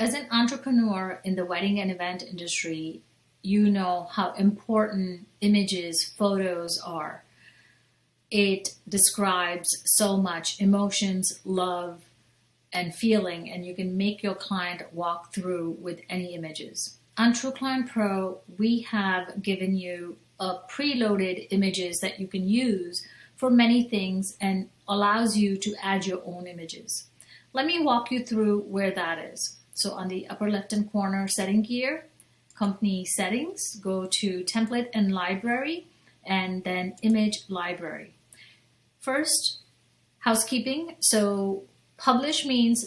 as an entrepreneur in the wedding and event industry, you know how important images, photos are. It describes so much emotions, love, and feeling, and you can make your client walk through with any images. On TrueClient Pro, we have given you a preloaded images that you can use for many things and allows you to add your own images. Let me walk you through where that is. So on the upper left-hand corner, setting gear, company settings, go to template and library, and then image library. First, housekeeping. So publish means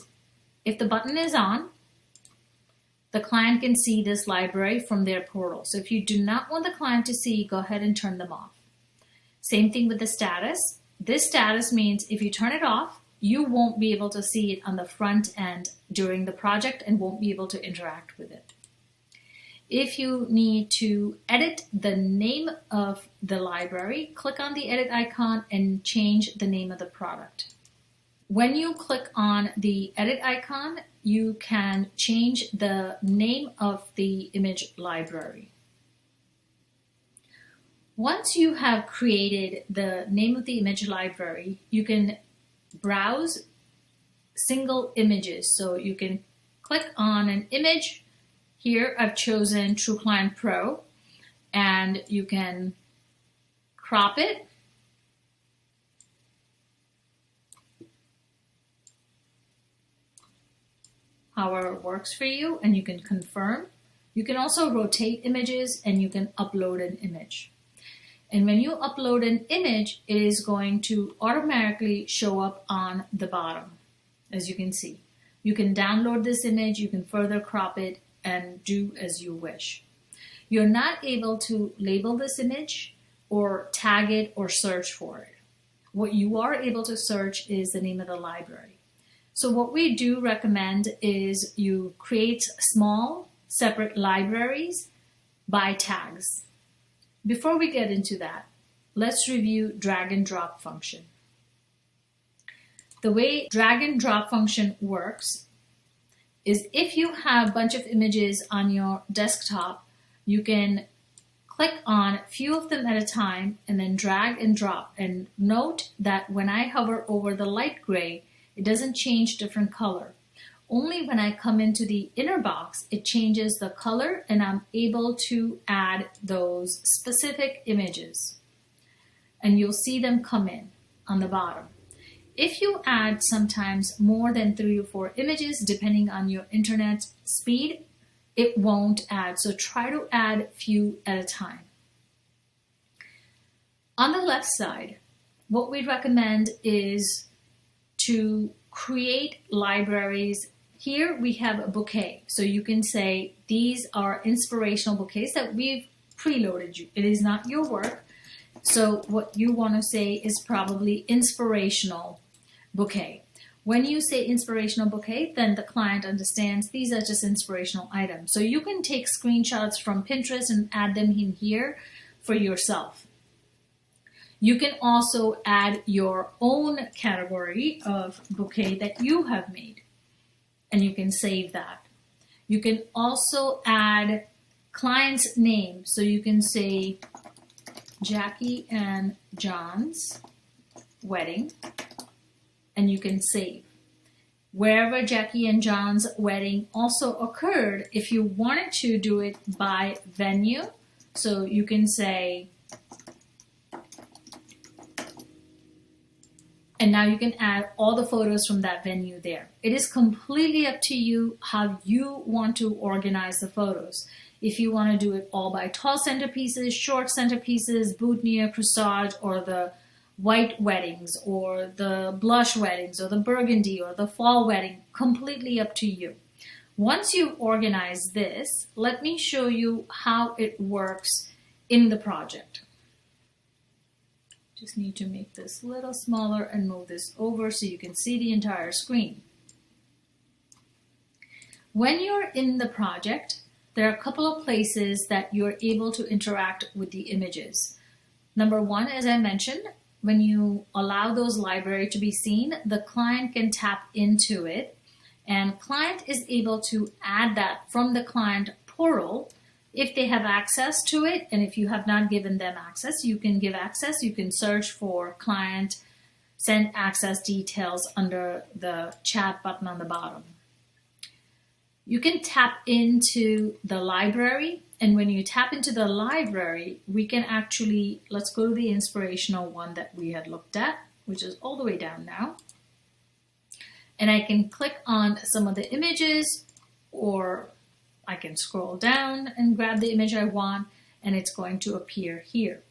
if the button is on, the client can see this library from their portal. So if you do not want the client to see, go ahead and turn them off. Same thing with the status. This status means if you turn it off, you won't be able to see it on the front end during the project and won't be able to interact with it. If you need to edit the name of the library, click on the edit icon and change the name of the product. When you click on the edit icon, you can change the name of the image library. Once you have created the name of the image library, you can browse single images. So you can click on an image. Here I've chosen TrueClient Pro, and you can crop it. However it works for you, and you can confirm. You can also rotate images, and you can upload an image. And when you upload an image, it is going to automatically show up on the bottom, as you can see. You can download this image, you can further crop it, and do as you wish. You're not able to label this image or tag it or search for it. What you are able to search is the name of the library. So what we do recommend is you create small separate libraries by tags. Before we get into that, let's review drag and drop function. The way drag and drop function works is if you have a bunch of images on your desktop, you can click on a few of them at a time and then drag and drop. And note that when I hover over the light gray, it doesn't change different color. Only when I come into the inner box, it changes the color and I'm able to add those specific images. And you'll see them come in on the bottom. If you add sometimes more than 3 or 4 images, depending on your internet speed, it won't add. So try to add few at a time. On the left side, what we recommend is to create libraries. Here we have a bouquet. So you can say these are inspirational bouquets that we've preloaded you. It is not your work. So what you want to say is probably inspirational bouquet. When you say inspirational bouquet, then the client understands these are just inspirational items. So you can take screenshots from Pinterest and add them in here for yourself. You can also add your own category of bouquet that you have made, and you can save that. You can also add client's name. So you can say Jackie and John's wedding, and you can save. Wherever Jackie and John's wedding also occurred, if you wanted to do it by venue, so you can say, and now you can add all the photos from that venue there. It is completely up to you how you want to organize the photos. If you want to do it all by tall centerpieces, short centerpieces, boutonniere, corsage, or the white weddings, or the blush weddings, or the burgundy, or the fall wedding, completely up to you. Once you organize this, let me show you how it works in the project. Just need to make this a little smaller and move this over so you can see the entire screen. When you're in the project, there are a couple of places that you're able to interact with the images. Number one, as I mentioned, when you allow those library to be seen, the client can tap into it And client is able to add that from the client portal if they have access to it. And if you have not given them access, you can give access. You can search for client, send access details under the chat button on the bottom. You can tap into the library. And when you tap into the library, we can actually, let's go to the inspirational one that we had looked at, which is all the way down now. And I can click on some of the images, or I can scroll down and grab the image I want, and it's going to appear here.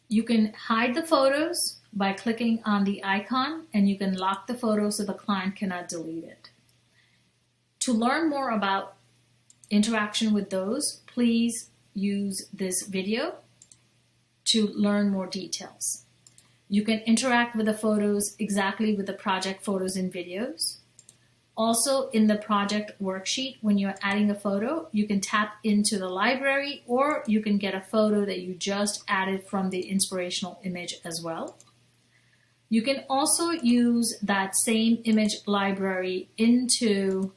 You can hide the photos by clicking on the icon, and you can lock the photo so the client cannot delete it. To learn more about interaction with those, please use this video to learn more details. You can interact with the photos exactly with the project photos and videos. Also, in the project worksheet, when you're adding a photo, you can tap into the library, or you can get a photo that you just added from the inspirational image as well. You can also use that same image library into,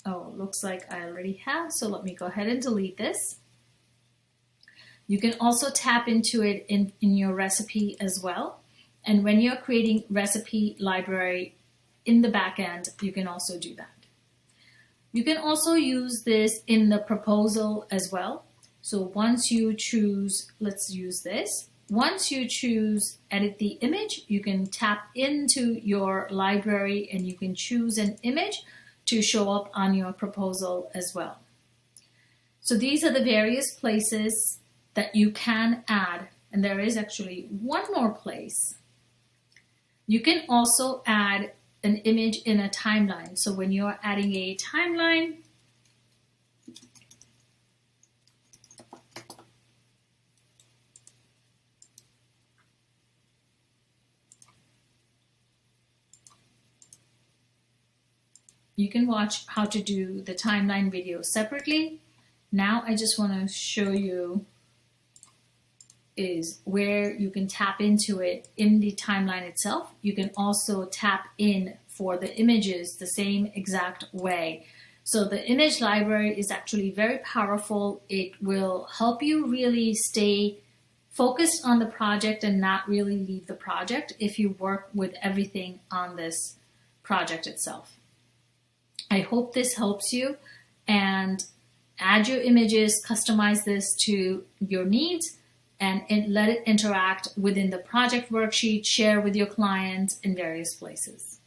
looks like I already have, so let me go ahead and delete this. You can also tap into it in your recipe as well. And when you're creating recipe library in the back end, you can also do that. You can also use this in the proposal as well. So once you choose, let's use this. Once you choose edit the image, you can tap into your library and you can choose an image to show up on your proposal as well. So these are the various places that you can add. And there is actually one more place. You can also add an image in a timeline. So when you're adding a timeline, you can watch how to do the timeline video separately. Now I just want to show you is where you can tap into it in the timeline itself. You can also tap in for the images the same exact way. So the image library is actually very powerful. It will help you really stay focused on the project and not really leave the project if you work with everything on this project itself. I hope this helps you, and add your images, customize this to your needs, and let it interact within the project worksheet, share with your clients in various places.